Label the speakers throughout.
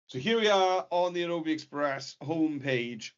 Speaker 1: So here we are on the Adobe Express homepage.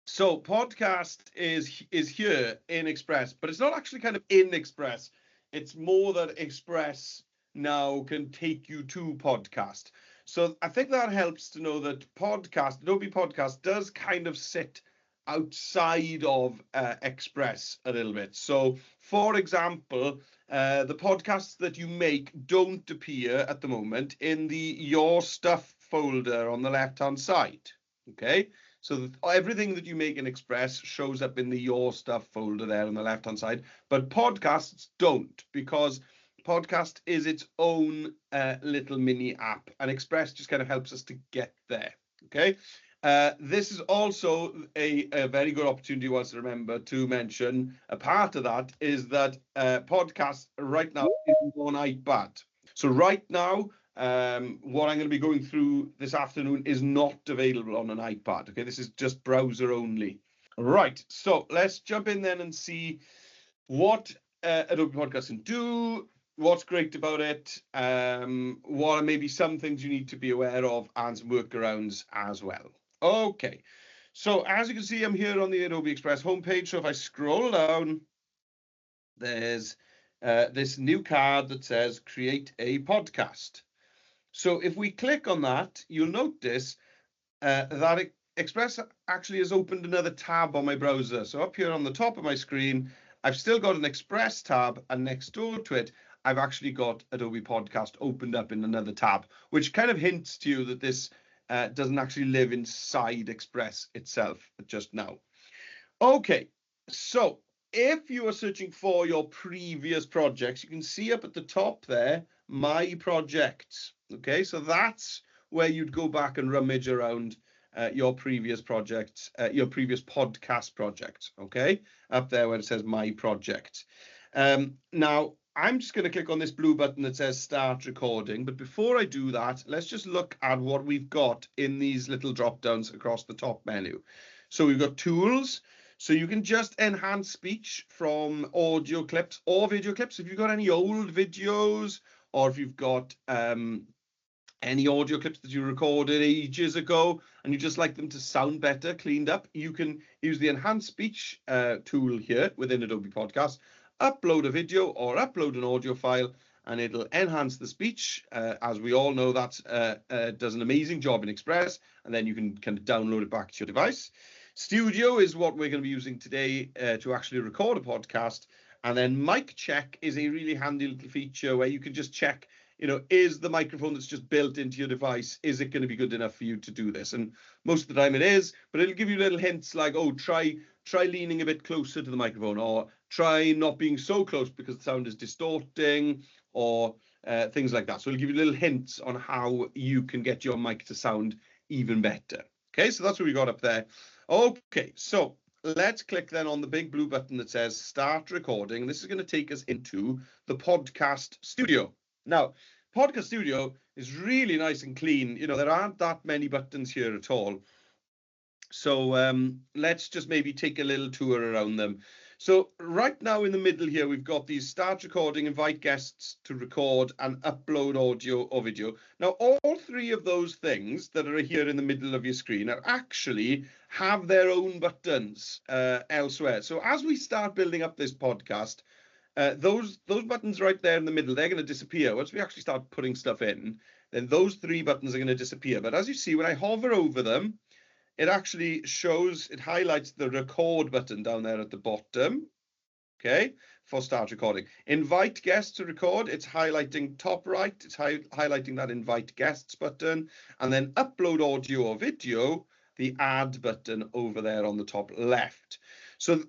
Speaker 1: So podcast is here in Express, but it's not actually kind of in Express. It's more that Express now can take you to podcast. So I think that helps to know that Adobe Podcast does kind of sit outside of Express a little bit. So for example, the podcasts that you make don't appear at the moment in the Your Stuff folder on the left-hand side, okay? So everything that you make in Express shows up in the Your Stuff folder there on the left-hand side, but podcasts don't, because podcast is its own little mini app, and Express just kind of helps us to get there, okay? This is also a very good opportunity once to remember to mention a part of that is that podcast right now is on iPad. So right now, what I'm going to be going through this afternoon is not available on an iPad. Okay, this is just browser only. Right, so let's jump in then and see what Adobe Podcast can do, what's great about it, what are maybe some things you need to be aware of, and some workarounds as well. Okay, so as you can see, I'm here on the Adobe Express homepage. So if I scroll down, there's this new card that says create a podcast. So if we click on that, you'll notice that Express actually has opened another tab on my browser. So up here on the top of my screen, I've still got an Express tab, and next door to it, I've actually got Adobe Podcast opened up in another tab, which kind of hints to you that this doesn't actually live inside Express itself just now. Okay, so if you are searching for your previous projects, you can see up at the top there, My Projects. Okay, so that's where you'd go back and rummage around your previous projects, your previous podcast projects. Okay, up there where it says My Project. Now, I'm just going to click on this blue button that says Start Recording. But before I do that, let's just look at what we've got in these little drop downs across the top menu. So we've got Tools. So you can just enhance speech from audio clips or video clips. If you've got any old videos, or if you've got any audio clips that you recorded ages ago and you just like them to sound better, cleaned up, you can use the enhance speech tool here within Adobe Podcast, upload a video or upload an audio file, and it'll enhance the speech. As we all know, that does an amazing job in Express, and then you can kind of download it back to your device. Studio is what we're going to be using today to actually record a podcast. And then mic check is a really handy little feature where you can just check, you know, is the microphone that's just built into your device, is it going to be good enough for you to do this? And most of the time it is, but it'll give you little hints like, oh, try leaning a bit closer to the microphone, or try not being so close because the sound is distorting, or things like that. So it'll give you little hints on how you can get your mic to sound even better. Okay, so that's what we got up there. Okay, so let's click then on the big blue button that says Start Recording. This is going to take us into the Podcast Studio. Now, Podcast Studio is really nice and clean. You know, there aren't that many buttons here at all. So let's just maybe take a little tour around them. So right now in the middle here, we've got these Start Recording, Invite Guests to Record, and Upload Audio or Video. Now, all three of those things that are here in the middle of your screen are actually have their own buttons elsewhere. So as we start building up this podcast, those buttons right there in the middle, they're going to disappear. Once we actually start putting stuff in, then those three buttons are going to disappear. But as you see, when I hover over them, it actually shows, it highlights the record button down there at the bottom, okay, for Start Recording. Invite guests to record, it's highlighting top right, it's highlighting that Invite Guests button, and then Upload Audio or Video, the Add button over there on the top left. So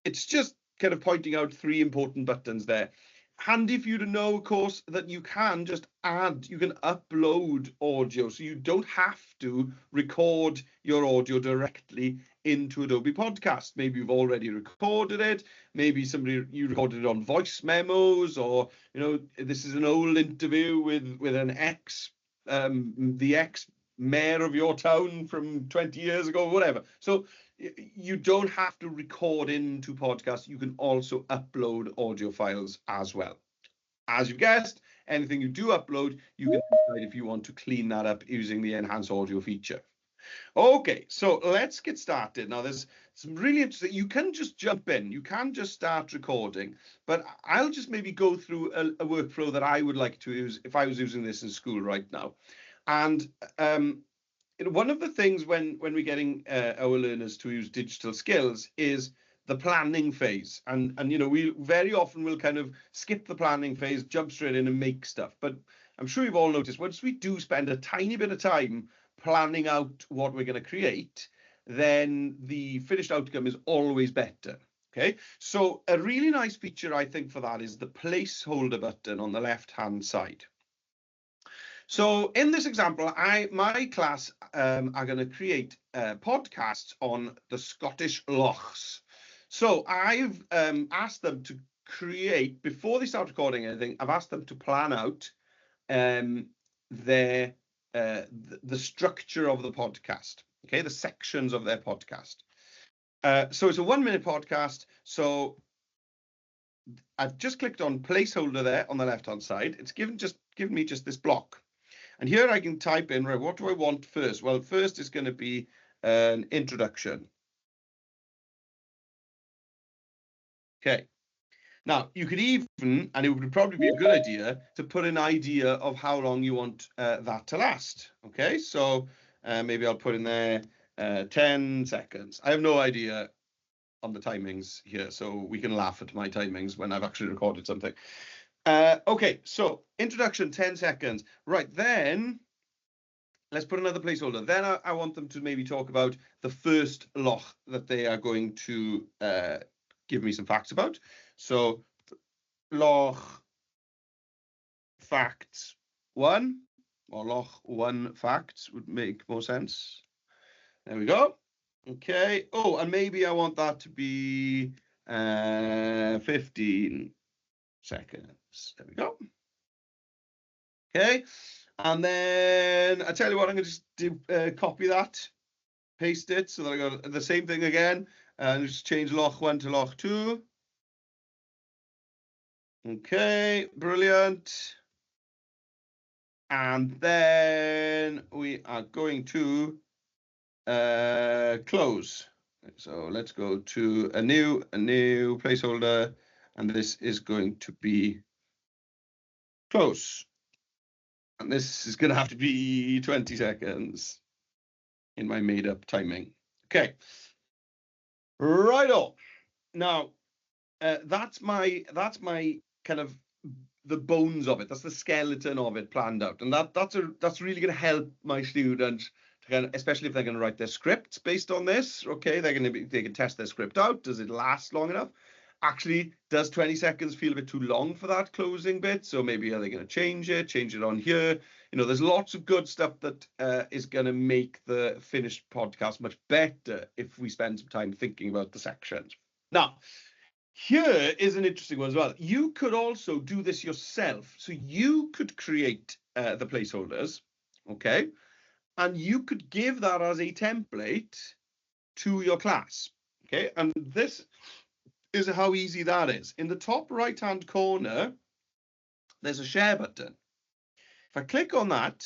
Speaker 1: it's just kind of pointing out three important buttons there. Handy for you to know, of course, that you can just add, you can upload audio, so you don't have to record your audio directly into Adobe Podcast. Maybe you've already recorded it, maybe you recorded it on voice memos, or, you know, this is an old interview with an the ex mayor of your town from 20 years ago, whatever. So you don't have to record into podcasts. You can also upload audio files as well. As you've guessed, anything you do upload, you can decide if you want to clean that up using the enhance audio feature. Okay, so let's get started. Now, there's some really interesting, you can just jump in, you can just start recording, but I'll just maybe go through a workflow that I would like to use if I was using this in school right now. And one of the things when we're getting our learners to use digital skills is the planning phase. And we very often will kind of skip the planning phase, jump straight in and make stuff. But I'm sure you've all noticed, once we do spend a tiny bit of time planning out what we're going to create, then the finished outcome is always better. Okay, so a really nice feature I think for that is the placeholder button on the left-hand side. So in this example, my class are going to create podcasts on the Scottish lochs. So I've asked them to create, before they start recording anything, I've asked them to plan out the structure of the podcast, okay, the sections of their podcast. So it's a 1-minute podcast. So I've just clicked on placeholder there on the left-hand side. It's given me just this block. And here I can type in, right, what do I want first? Well, first is going to be an introduction. Okay. Now, you could even, and it would probably be a good idea, to put an idea of how long you want that to last. Okay, so maybe I'll put in there 10 seconds. I have no idea on the timings here, so we can laugh at my timings when I've actually recorded something. Okay, so introduction, 10 seconds. Right, then let's put another placeholder. Then I want them to maybe talk about the first loch that they are going to give me some facts about. So loch facts 1, or loch 1 facts would make more sense. There we go. Okay. Oh, and maybe I want that to be 15 seconds. There we go. Okay. And then I tell you what, I'm going to just do copy that, paste it, so that I got the same thing again, and just change loch 1 to loch 2. Okay, brilliant. And then we are going to close. So let's go to a new placeholder, and this is going to be close. And this is going to have to be 20 seconds in my made up timing. Okay. Right on. Now, that's my kind of the bones of it. That's the skeleton of it planned out, and that's really going to help my students to kind of, especially if they're going to write their scripts based on this. Okay, they can test their script out. Does it last long enough? Actually, does 20 seconds feel a bit too long for that closing bit? So maybe are they going to change it on here? There's lots of good stuff that is going to make the finished podcast much better if we spend some time thinking about the sections. Now, here is an interesting one as well. You could also do this yourself. So you could create the placeholders, okay? And you could give that as a template to your class, okay? And this is how easy that is. In the top right-hand corner, there's a share button. If I click on that,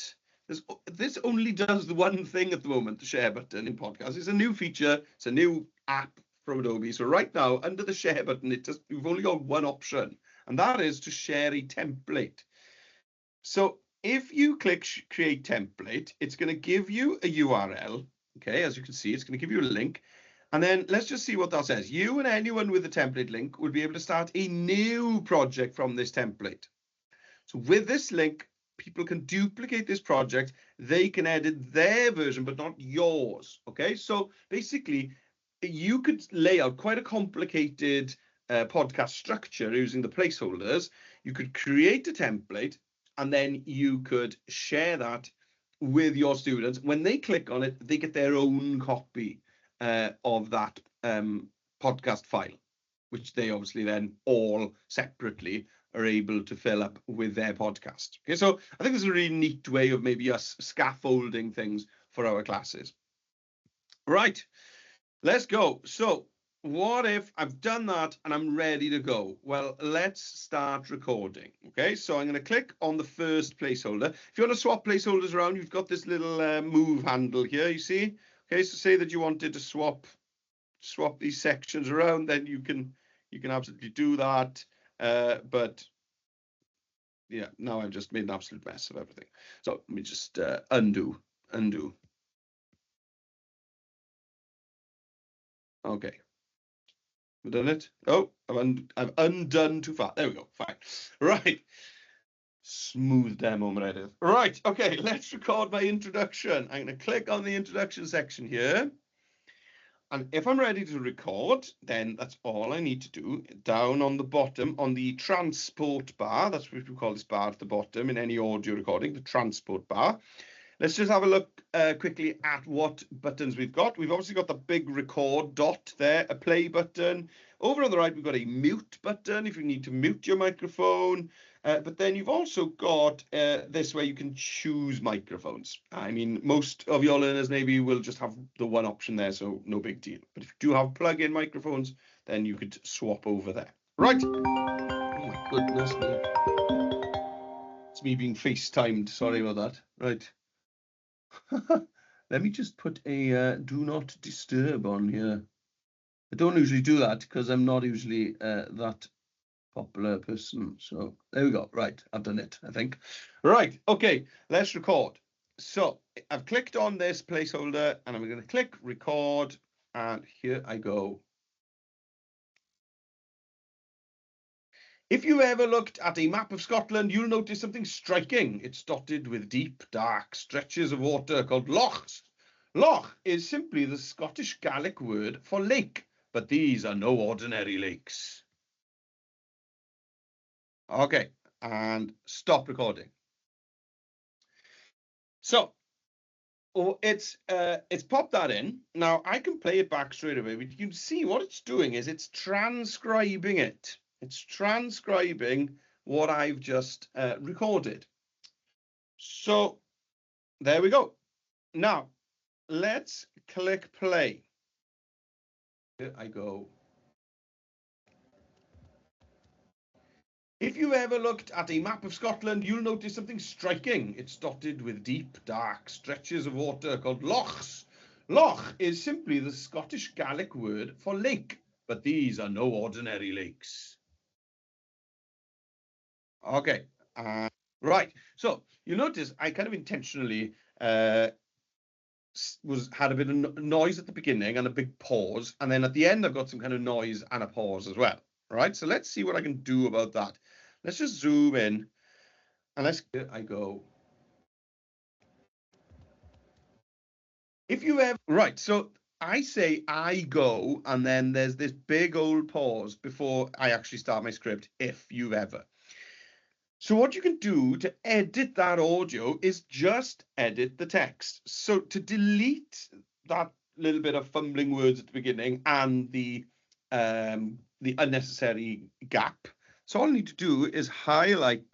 Speaker 1: this only does the one thing at the moment, the share button in podcasts. It's a new feature. It's a new app from Adobe. So right now, under the share button, you've only got one option, and that is to share a template. So if you click create template, it's going to give you a URL. Okay, as you can see, it's going to give you a link. And then let's just see what that says. You and anyone with a template link would be able to start a new project from this template. So with this link, people can duplicate this project. They can edit their version, but not yours. Okay, so basically, you could lay out quite a complicated podcast structure using the placeholders. You could create a template, and then you could share that with your students. When they click on it, they get their own copy of that podcast file, which they obviously then all separately are able to fill up with their podcast. Okay, so I think this is a really neat way of maybe us scaffolding things for our classes. Right, let's go. So what if I've done that and I'm ready to go? Well, let's start recording. Okay, so I'm going to click on the first placeholder. If you want to swap placeholders around, you've got this little move handle here, you see? Okay, so say that you wanted to swap these sections around, then you can absolutely do that. But yeah, now I've just made an absolute mess of everything. So let me just undo. Okay. I've done it. Oh, I've undone too far. There we go. Fine. Right. Smooth demo, Meredith. Right. Okay. Let's record my introduction. I'm going to click on the introduction section here. And if I'm ready to record, then that's all I need to do. Down on the bottom, on the transport bar, that's what we call this bar at the bottom in any audio recording, the transport bar. Let's just have a look quickly at what buttons we've got. We've obviously got the big record dot there, a play button. Over on the right, we've got a mute button if you need to mute your microphone. But then you've also got this where you can choose microphones. I mean, most of your learners maybe will just have the one option there, so no big deal. But if you do have plug-in microphones, then you could swap over there. Right. Oh my goodness me. It's me being FaceTimed. Sorry about that. Right. Let me just put a do not disturb on here. I don't usually do that because I'm not usually that popular person. So there we go. Right, I've done it, I think. Right, okay, let's record. So I've clicked on this placeholder and I'm going to click record, and here I go. If you ever looked at a map of Scotland, you'll notice something striking. It's dotted with deep, dark stretches of water called lochs. Loch is simply the Scottish Gaelic word for lake, but these are no ordinary lakes. Okay, and stop recording. So it's popped that in. Now I can play it back straight away, but you can see what it's doing is it's transcribing it. It's transcribing what I've just recorded. So there we go. Now let's click play. Here I go. If you ever looked at a map of Scotland, you'll notice something striking. It's dotted with deep, dark stretches of water called lochs. Loch is simply the Scottish Gaelic word for lake, but these are no ordinary lakes. Okay, right. So you notice I kind of intentionally had a bit of noise at the beginning and a big pause, and then at the end I've got some kind of noise and a pause as well. Right. So let's see what I can do about that. Let's just zoom in, and here I go. If you ever, right, so I say I go, and then there's this big old pause before I actually start my script, if you've ever. So what you can do to edit that audio is just edit the text. So to delete that little bit of fumbling words at the beginning and the unnecessary gap, so all I need to do is highlight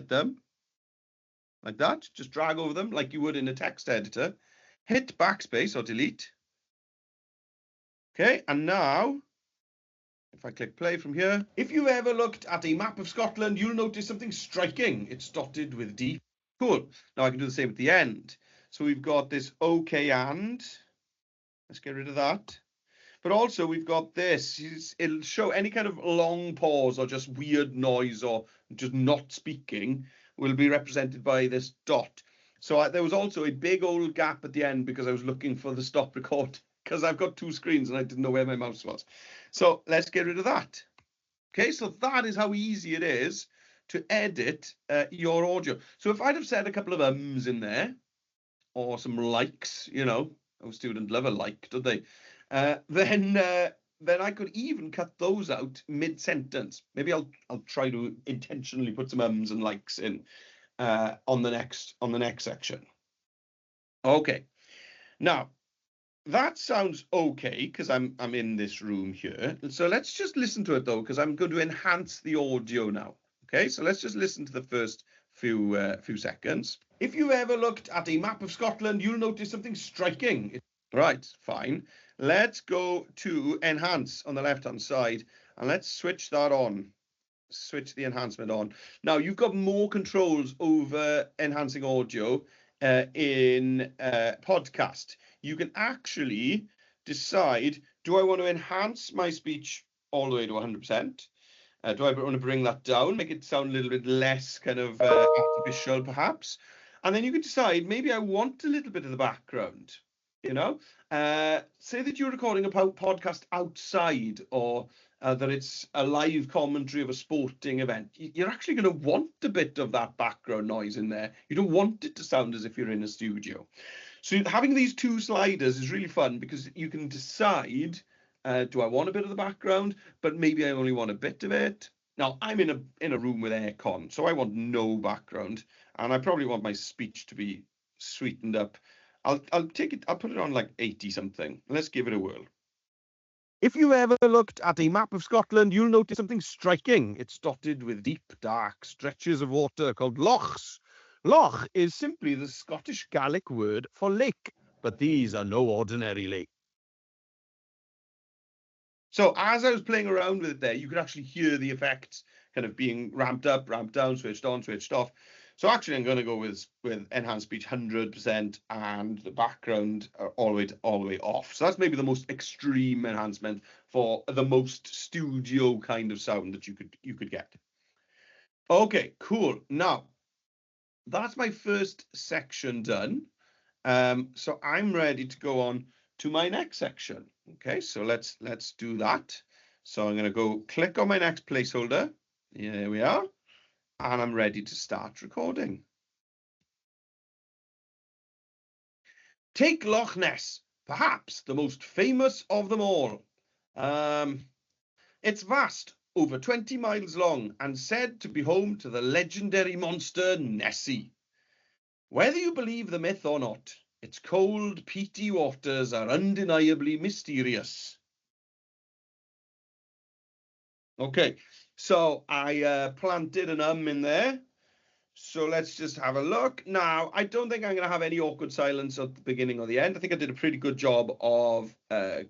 Speaker 1: them like that, just drag over them like you would in a text editor, hit backspace or delete. Okay, and now, if I click play from here, if you ever looked at a map of Scotland, you'll notice something striking. It's dotted with deep. Cool. Now I can do the same at the end. So we've got this okay and. Let's get rid of that. But also we've got this. It'll show any kind of long pause or just weird noise or just not speaking will be represented by this dot. So there was also a big old gap at the end because I was looking for the stop record because I've got two screens and I didn't know where my mouse was. So let's get rid of that. Okay, so that is how easy it is to edit your audio. So if I'd have said a couple of ums in there or some likes, you know, a student love a like, don't they? Then I could even cut those out mid-sentence. Maybe I'll try to intentionally put some ums and likes in on the next section. Okay, now that sounds okay because I'm in this room here. So let's just listen to it though, because I'm going to enhance the audio now. Okay, so let's just listen to the first few seconds. If you ever looked at a map of Scotland, you'll notice something striking. Right, fine. Let's go to enhance on the left-hand side, and let's switch that on. Switch the enhancement on. Now, you've got more controls over enhancing audio in podcast. You can actually decide, do I want to enhance my speech all the way to 100%? Do I want to bring that down, make it sound a little bit less kind of artificial, perhaps? And then you can decide, maybe I want a little bit of the background, you know? Say that you're recording a podcast outside, or that it's a live commentary of a sporting event. You're actually going to want a bit of that background noise in there. You don't want it to sound as if you're in a studio. So having these two sliders is really fun because you can decide, do I want a bit of the background, but maybe I only want a bit of it. Now, I'm in a room with aircon, so I want no background, and I probably want my speech to be sweetened up. I'll put it on like 80 something. Let's give it a whirl. If you've ever looked at a map of Scotland, you'll notice something striking. It's dotted with deep, dark stretches of water called lochs. Loch is simply the Scottish Gaelic word for lake, but these are no ordinary lake. So as I was playing around with it there, you could actually hear the effects kind of being ramped up, ramped down, switched on, switched off. So actually I'm going to go with enhanced speech 100% and the background all the way off. So that's maybe the most extreme enhancement for the most studio kind of sound that you could get. Okay, cool. Now, that's my first section done. So I'm ready to go on to my next section. Okay, so let's do that. So I'm going to go click on my next placeholder. Here we are. And I'm ready to start recording. Take Loch Ness, perhaps the most famous of them all. It's vast, over 20 miles long, and said to be home to the legendary monster Nessie. Whether you believe the myth or not, its cold, peaty waters are undeniably mysterious. Okay, so I planted an in there. So let's just have a look. Now, I don't think I'm going to have any awkward silence at the beginning or the end. I think I did a pretty good job of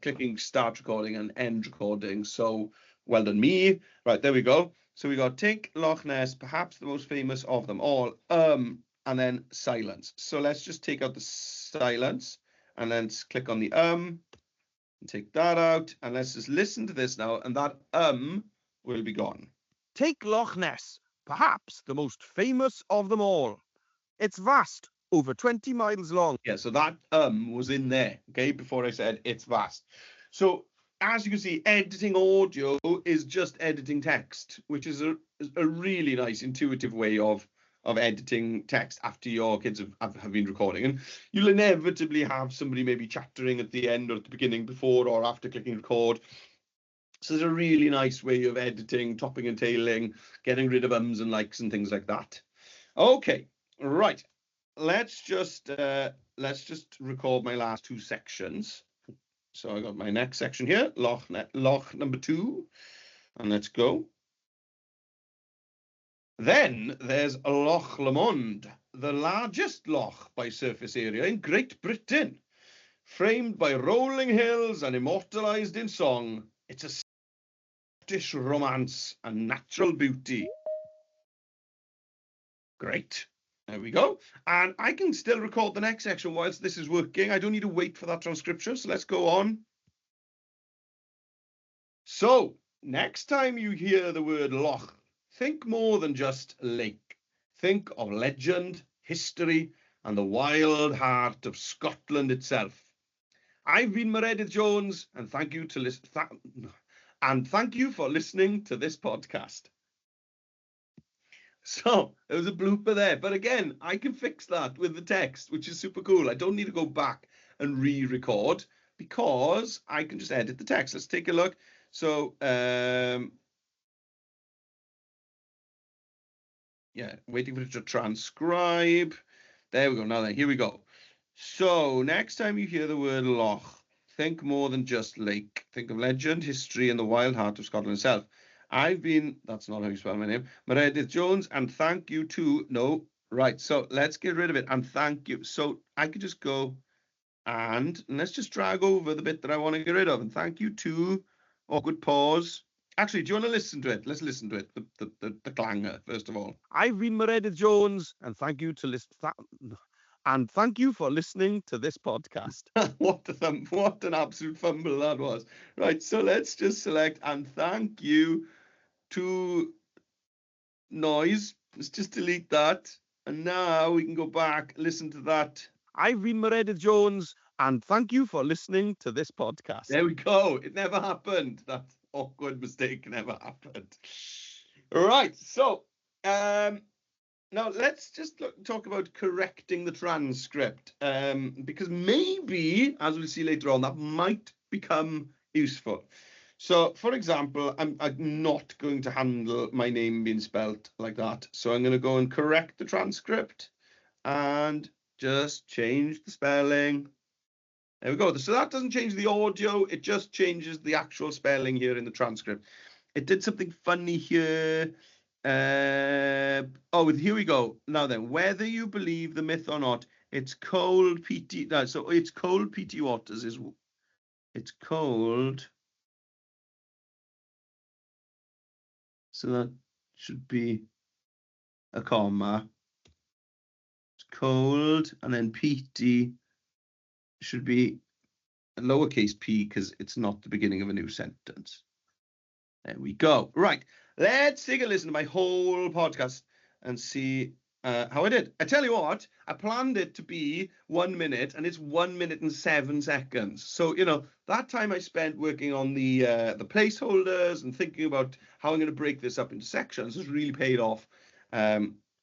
Speaker 1: clicking start recording and end recording. So well done me. Right, there we go. So we got take Loch Ness, perhaps the most famous of them all, and then silence. So let's just take out the silence and then click on the and take that out. And let's just listen to this now. And that will be gone. Take Loch Ness, perhaps the most famous of them all. It's vast, over 20 miles long. Yeah, so that was in there, okay, before I said it's vast. So as you can see, editing audio is just editing text, which is a really nice, intuitive way of editing text after your kids have been recording. And you'll inevitably have somebody maybe chattering at the end or at the beginning, before or after clicking record. So there's a really nice way of editing, topping and tailing, getting rid of ums and likes and things like that. Okay, right. Let's just record my last two sections. So I got my next section here, Loch number 2, and let's go. Then there's Loch Lomond, the largest loch by surface area in Great Britain. Framed by rolling hills and immortalized in song, it's a Scottish romance and natural beauty. Great. There we go. And I can still record the next section whilst this is working. I don't need to wait for that transcription. So let's go on. So next time you hear the word loch, think more than just lake. Think of legend, history, and the wild heart of Scotland itself. I've been Meredith Jones, and thank you for listening to this podcast. So there was a blooper there, but again, I can fix that with the text, which is super cool. I don't need to go back and re-record because I can just edit the text. Let's take a look. So yeah, waiting for it to transcribe. There we go. Now then, here we go. So next time you hear the word loch, think more than just lake. Think of legend, history, and the wild heart of Scotland itself. That's not how you spell my name, Meredith Jones, and thank you to, no, right, so let's get rid of it, and thank you. So I could just go, And let's just drag over the bit that I want to get rid of. And thank you to, oh, good pause. Actually, do you want to listen to it? Let's listen to it, the clanger, first of all.
Speaker 2: I've been Meredith Jones, and thank you to and thank you for listening to this podcast.
Speaker 1: What an absolute fumble that was. Right, so let's just select and thank you to noise. Let's just delete that. And now we can go back, listen to that.
Speaker 2: I've been Meredith Jones, and thank you for listening to this podcast.
Speaker 1: There we go. It never happened. That awkward mistake never happened. Right, so now let's just talk about correcting the transcript, because maybe, as we'll see later on, that might become useful. So, for example, I'm not going to handle my name being spelt like that. So I'm going to go and correct the transcript and just change the spelling. There we go. So that doesn't change the audio. It just changes the actual spelling here in the transcript. It did something funny here. Here we go. Now then, whether you believe the myth or not, it's cold PT. No, so it's cold PT Waters is. It's cold. So that should be a comma. It's cold, and then PT should be a lowercase p because it's not the beginning of a new sentence. There we go. Right, let's take a listen to my whole podcast and see how I did. I tell you what, I planned it to be 1 minute, and it's 1 minute and 7 seconds. So, you know, that time I spent working on the placeholders and thinking about how I'm going to break this up into sections has really paid off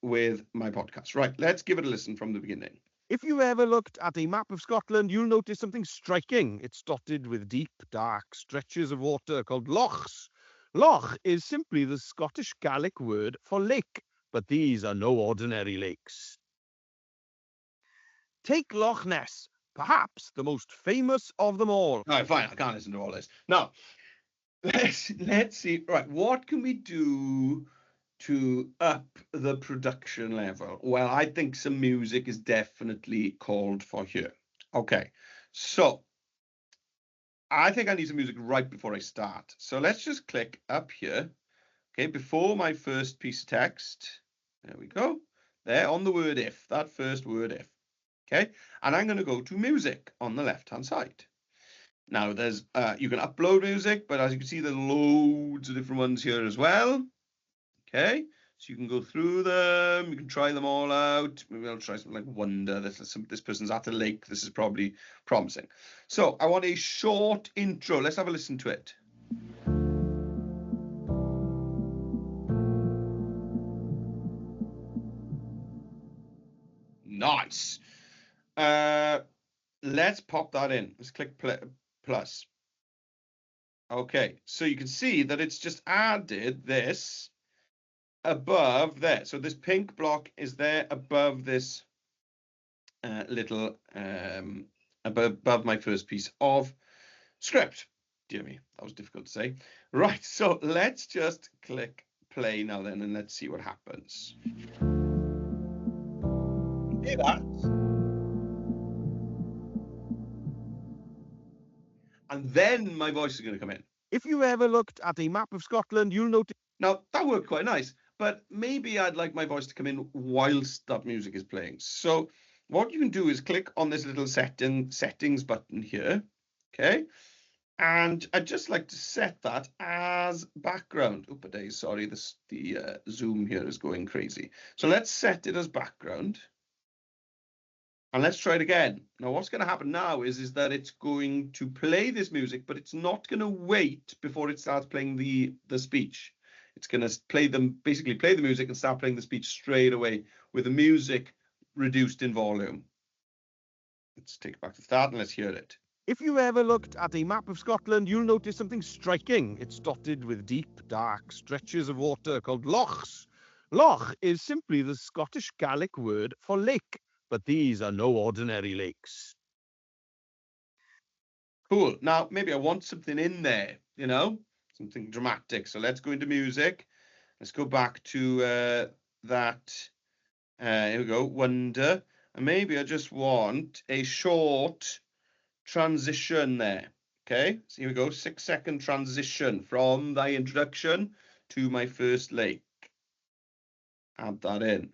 Speaker 1: with my podcast. Right, let's give it a listen from the beginning.
Speaker 2: If you ever looked at a map of Scotland, you'll notice something striking. It's dotted with deep, dark stretches of water called lochs. Loch is simply the Scottish Gaelic word for lake, but these are no ordinary lakes. Take Loch Ness, perhaps the most famous of them all.
Speaker 1: All right, fine, I can't listen to all this. Now, let's see. Right, what can we do to up the production level? Well, I think some music is definitely called for here. Okay, so I think I need some music right before I start. So let's just click up here. Okay, before my first piece of text. There we go. There on the word if, that first word if. Okay, and I'm going to go to music on the left-hand side. Now, there's you can upload music, but as you can see, there's loads of different ones here as well. Okay, so you can go through them, you can try them all out. Maybe I'll try something like Wonder. This person's at a lake. This is probably promising. So I want a short intro. Let's have a listen to it. Nice. Let's pop that in. Let's click plus. Okay, so you can see that it's just added this above there. So this pink block is there above this little, above my first piece of script. Dear me, that was difficult to say. Right, so let's just click play now then, and let's see what happens. Hear that? And then my voice is going to come in.
Speaker 2: If you ever looked at a map of Scotland, you'll notice.
Speaker 1: Now, that worked quite nice, but maybe I'd like my voice to come in whilst that music is playing. So what you can do is click on this little settings button here, okay? And I'd just like to set that as background. Oop-a-days, sorry, the Zoom here is going crazy. So let's set it as background. And let's try it again. Now, what's going to happen now is that it's going to play this music, but it's not going to wait before it starts playing the speech. It's going to basically play the music and start playing the speech straight away with the music reduced in volume. Let's take it back to the start and let's hear it.
Speaker 2: If you ever looked at a map of Scotland, you'll notice something striking. It's dotted with deep, dark stretches of water called lochs. Loch is simply the Scottish Gaelic word for lake, but these are no ordinary lakes.
Speaker 1: Cool. Now, maybe I want something in there, you know, something dramatic. So let's go into music. Let's go back to that. Here we go, Wonder. And maybe I just want a short transition there. Okay, so here we go, 6-second transition from thy introduction to my first lake. Add that in.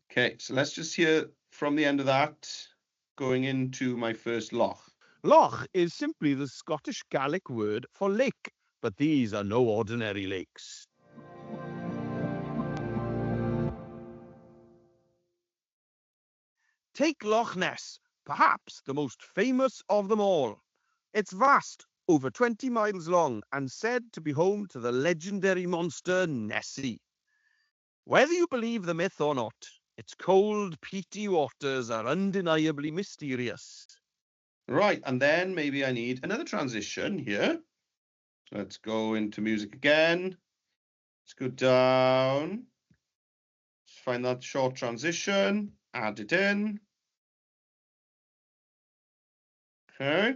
Speaker 1: Okay, so let's just hear from the end of that, going into my first loch.
Speaker 2: Loch is simply the Scottish Gaelic word for lake, but these are no ordinary lakes. Take Loch Ness, perhaps the most famous of them all. It's vast, over 20 miles long, and said to be home to the legendary monster Nessie. Whether you believe the myth or not, its cold, peaty waters are undeniably mysterious.
Speaker 1: Right, and then maybe I need another transition here. Let's go into music again. Let's go down. Let's find that short transition, add it in. Okay,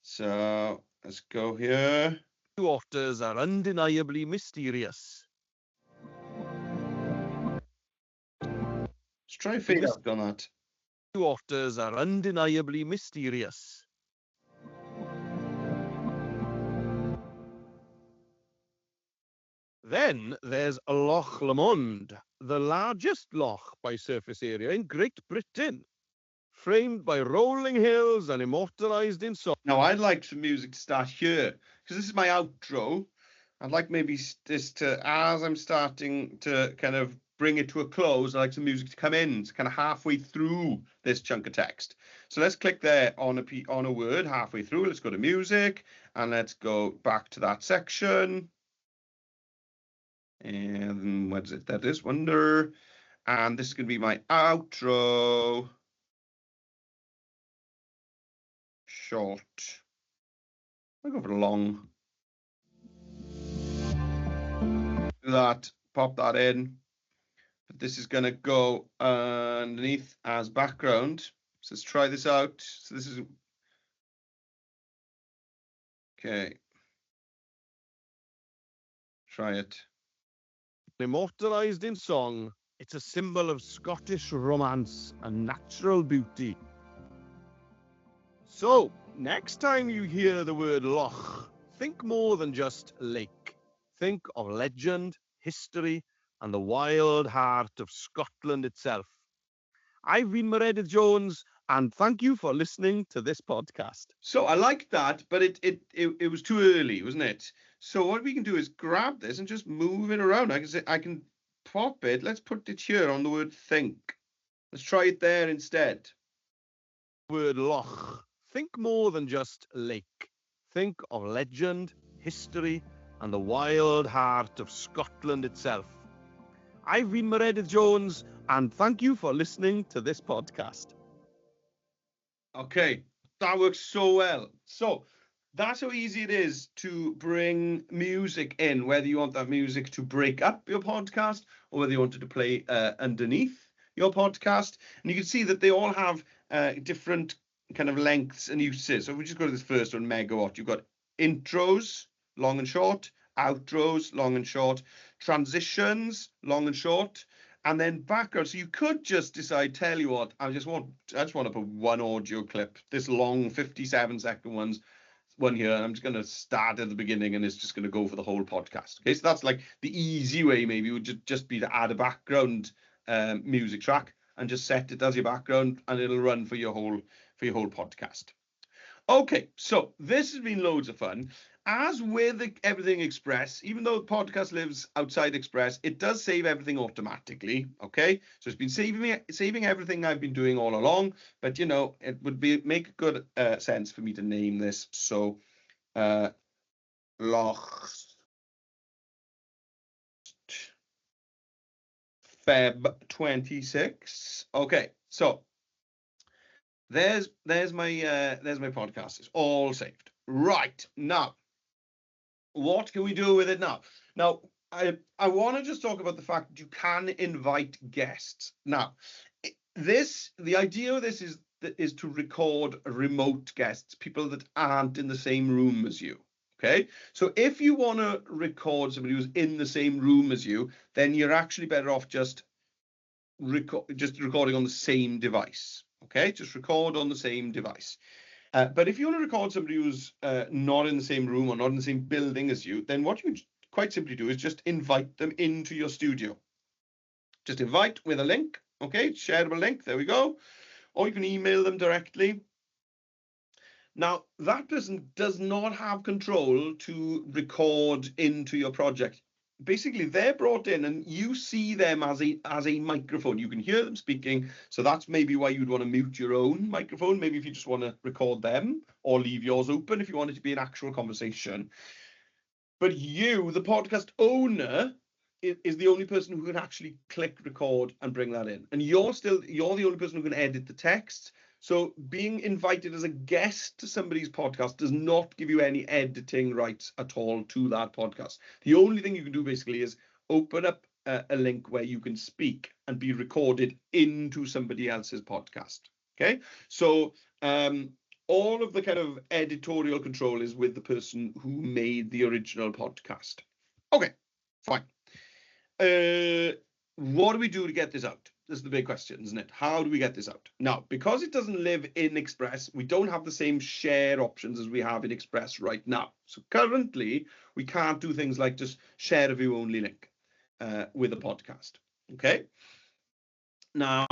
Speaker 1: so let's go here.
Speaker 2: Waters are undeniably mysterious.
Speaker 1: Let's try fade out on that.
Speaker 2: Waters are undeniably mysterious. Then there's Loch Lomond, the largest loch by surface area in Great Britain, framed by rolling hills and immortalized in song.
Speaker 1: Now, I'd like some music to start here, because this is my outro. I'd like maybe this to, as I'm starting to kind of bring it to a close, I'd like some music to come in, it's kind of halfway through this chunk of text. So let's click there on a word halfway through. Let's go to music, and let's go back to that section. And what is it? That is Wonder. And this is going to be my outro. Short. I'll go for long. That, pop that in. But this is going to go underneath as background. So let's try this out. So this is okay. Try it.
Speaker 2: Immortalized in song, it's a symbol of Scottish romance and natural beauty. So, next time you hear the word loch, think more than just lake. Think of legend, history, and the wild heart of Scotland itself. I've been Meredith Jones, and thank you for listening to this podcast.
Speaker 1: So I like that, but it was too early, wasn't it? So what we can do is grab this and just move it around. I can pop it. Let's put it here on the word think. Let's try it there instead.
Speaker 2: Word loch. Think more than just lake. Think of legend, history, and the wild heart of Scotland itself. I've been Meredith Jones, and thank you for listening to this podcast.
Speaker 1: Okay, that works so well. So that's how easy it is to bring music in, whether you want that music to break up your podcast or whether you wanted to play underneath your podcast. And you can see that they all have different kind of lengths and uses. So if we just go to this first one, megawatt, you've got intros, long and short, outros, long and short, transitions, long and short, and then background. So you could just decide, tell you what, I just want to put one audio clip, this long 57-second one here, and I'm just going to start at the beginning, and it's just going to go for the whole podcast. Okay, so that's like the easy way. Maybe would just be to add a background music track and just set it as your background, and it'll run for your whole podcast. Okay, so this has been loads of fun. As with everything Express, even though the podcast lives outside Express, it does save everything automatically. Okay, so it's been saving everything I've been doing all along. But you know, it would make good sense for me to name this. So, Loch Feb 26. Okay, so there's my podcast. It's all saved. Right now, what can we do with it now? Now, I want to just talk about the fact that you can invite guests. Now, the idea of this is to record remote guests, people that aren't in the same room as you. Okay, so if you want to record somebody who's in the same room as you, then you're actually better off just recording on the same device. Okay, just record on the same device. But if you want to record somebody who's not in the same room or not in the same building as you, then what you can quite simply do is just invite them into your studio. Just invite with a link, okay, shareable link, there we go. Or you can email them directly. Now, that person does not have control to record into your project. Basically, they're brought in and you see them as a microphone. You can hear them speaking. So that's maybe why you'd want to mute your own microphone. Maybe if you just want to record them, or leave yours open if you want it to be an actual conversation. But you, the podcast owner, is the only person who can actually click record and bring that in. And you're the only person who can edit the text. So being invited as a guest to somebody's podcast does not give you any editing rights at all to that podcast. The only thing you can do basically is open up a link where you can speak and be recorded into somebody else's podcast. Okay, so all of the kind of editorial control is with the person who made the original podcast. Okay, fine. What do we do to get this out? This is the big question, isn't it? How do we get this out? Now, because it doesn't live in Express, we don't have the same share options as we have in Express right now. So currently, we can't do things like just share a view only link with a podcast. Okay. Now,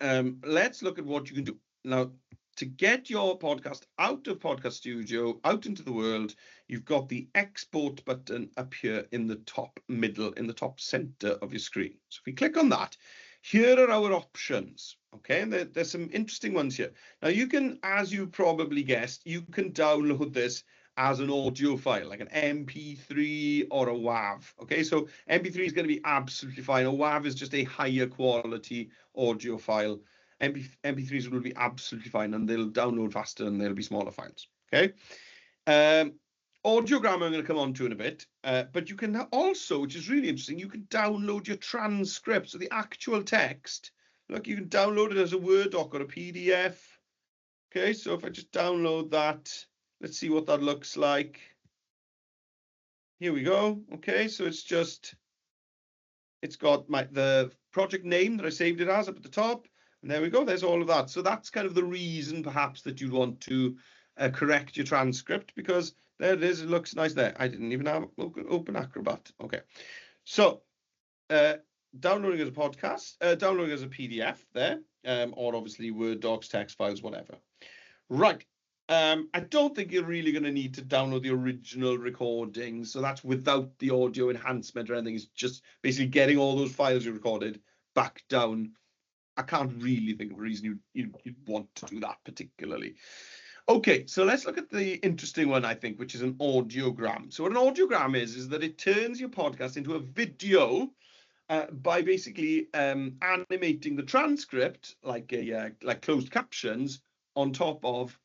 Speaker 1: let's look at what you can do. Now, to get your podcast out of Podcast Studio, out into the world, you've got the export button up here in the top middle, in the top center of your screen. So if we click on that, here are our options. Okay, and there's some interesting ones here. Now you can, as you probably guessed, you can download this as an audio file, like an MP3 or a WAV. Okay, so MP3 is going to be absolutely fine. A WAV is just a higher quality audio file. MP3s will be absolutely fine, and they'll download faster and they'll be smaller files. Okay. Audiogram I'm going to come on to in a bit, but you can also, which is really interesting, you can download your transcript, so the actual text. Look, you can download it as a Word doc or a PDF. Okay, so if I just download that, let's see what that looks like. Here we go. Okay, so it's got the project name that I saved it as up at the top. And there we go, there's all of that. So that's kind of the reason perhaps that you'd want to correct your transcript, because there it is, it looks nice there. I didn't even have open Acrobat. Okay, so downloading as a podcast, downloading as a PDF there, or obviously Word docs, text files, whatever. Right, I don't think you're really going to need to download the original recording, so that's without the audio enhancement or anything. It's just basically getting all those files you recorded back down. I can't really think of a reason you'd want to do that particularly. Okay, so let's look at the interesting one, I think, which is an audiogram. So what an audiogram is that it turns your podcast into a video by basically animating the transcript like closed captions on top of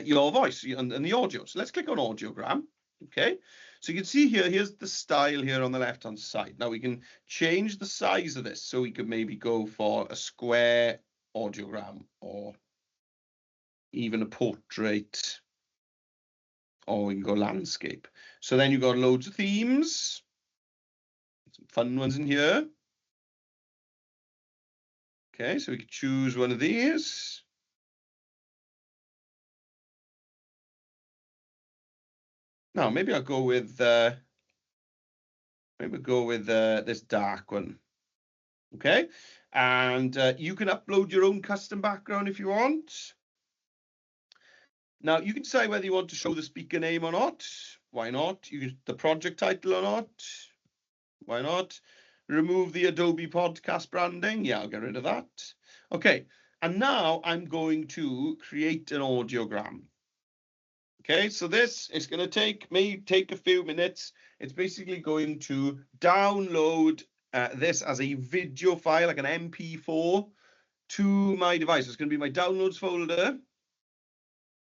Speaker 1: your voice and the audio. So let's click on audiogram. Okay, so you can see here's the style here on the left-hand side. Now we can change the size of this. So we could maybe go for a square audiogram, or even a portrait, or we can go landscape. So then you've got loads of themes, some fun ones in here. Okay, so we could choose one of these. Now maybe I'll go with this dark one. Okay, and you can upload your own custom background if you want. Now you can decide whether you want to show the speaker name or not. Why not? The project title or not. Why not? Remove the Adobe podcast branding. Yeah, I'll get rid of that. Okay, and now I'm going to create an audiogram. Okay, so this is going to take a few minutes. It's basically going to download this as a video file, like an MP4, to my device. It's going to be my downloads folder.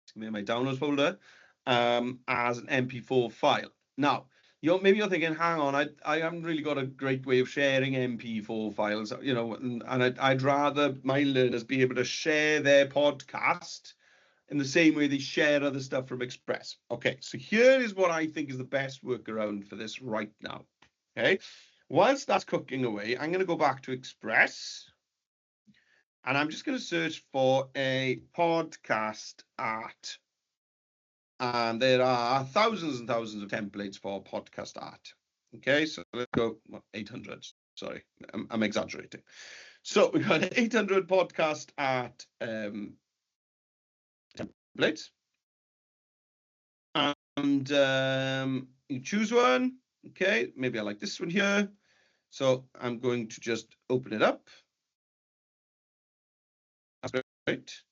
Speaker 1: It's going to be my downloads folder as an MP4 file. Now, maybe you're thinking, hang on, I haven't really got a great way of sharing MP4 files, and I'd rather my learners be able to share their podcast in the same way they share other stuff from Express. Okay, so here is what I think is the best workaround for this right now. Okay, whilst that's cooking away, I'm going to go back to Express, And I'm just going to search for a podcast art. And there are thousands and thousands of templates for podcast art. Okay, so let's go 800. Sorry, I'm exaggerating. So we've got 800 podcast art templates. And you choose one. Okay, maybe I like this one here. So I'm going to just open it up. That's great.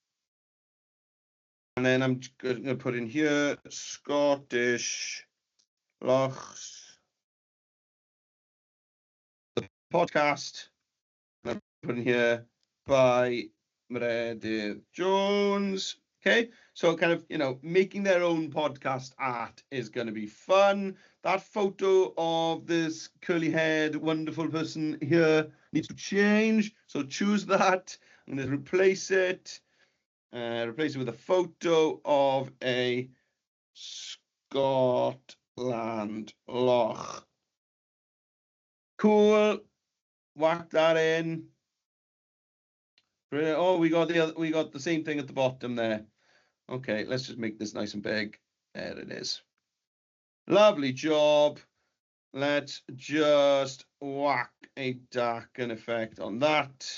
Speaker 1: And then I'm going to put in here Scottish Lochs, the podcast. I'm putting here by Meredith Jones. Okay, so kind of, making their own podcast art is going to be fun. That photo of this curly-haired, wonderful person here needs to change. So choose that. I'm going to replace it. Replace it with a photo of a Scotland loch. Cool. Whack that in. Oh, we got the same thing at the bottom there. Okay, let's just make this nice and big. There it is. Lovely job. Let's just whack a darken effect on that.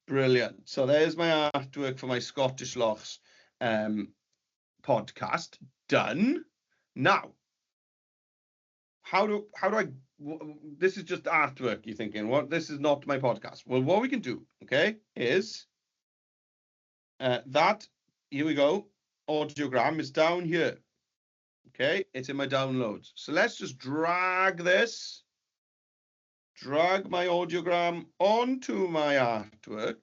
Speaker 1: Brilliant. So there's my artwork for my Scottish Lochs podcast done. Now, how do I? This is just artwork. You're thinking, what? This is not my podcast. Well, what we can do, okay, is that. Here we go. Audiogram is down here. Okay, it's in my downloads. So let's just drag this. Drag my audiogram onto my artwork.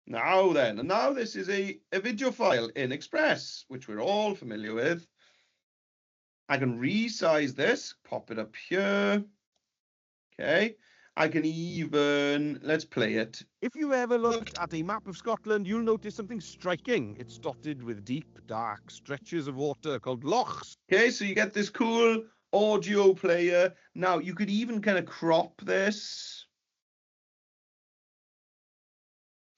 Speaker 1: Now then, and now this is a video file in Express, which we're all familiar with. I can resize this, pop it up here. Okay. I can even, let's play it.
Speaker 2: If you ever looked at a map of Scotland, you'll notice something striking. It's dotted with deep, dark stretches of water called lochs.
Speaker 1: Okay, so you get this cool audio player. Now, you could even kind of crop this.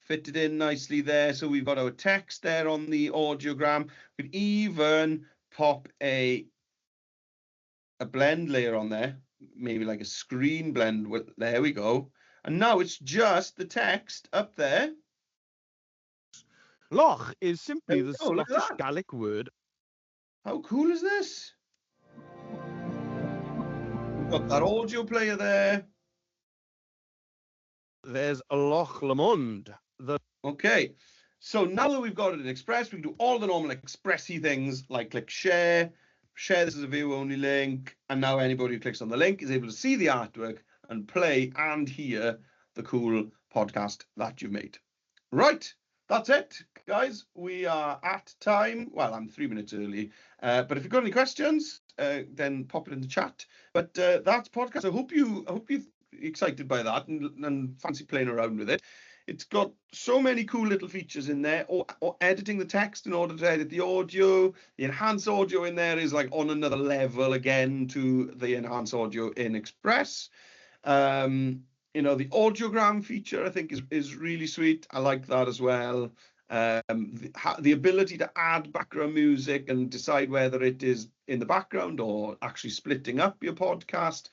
Speaker 1: Fit it in nicely there. So we've got our text there on the audiogram. We could even pop a blend layer on there, maybe like a screen blend. There we go. And now it's just the text up there.
Speaker 2: Loch is simply the
Speaker 1: Look at
Speaker 2: Scottish
Speaker 1: that.
Speaker 2: Gaelic word.
Speaker 1: How cool is this? We've got that audio player there.
Speaker 2: There's a Loch Lomond.
Speaker 1: Okay, so now that we've got it in Express, we can do all the normal Expressy things like click share this as a view only link, and now anybody who clicks on the link is able to see the artwork and play and hear the cool podcast that you've made. Right, that's it, guys. We are at time. Well, I'm 3 minutes early, but if you've got any questions, then pop it in the chat. But that's podcast. I hope you're excited by that and fancy playing around with it. It's got so many cool little features in there, or editing the text in order to edit the audio. The enhanced audio in there is like on another level again to the enhanced audio in Express. The audiogram feature I think is really sweet. I like that as well. The ability to add background music and decide whether it is in the background or actually splitting up your podcast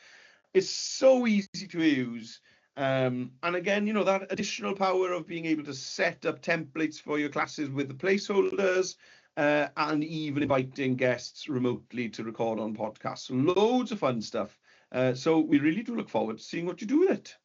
Speaker 1: is so easy to use. And again, that additional power of being able to set up templates for your classes with the placeholders and even inviting guests remotely to record on podcasts. Loads of fun stuff. So we really do look forward to seeing what you do with it.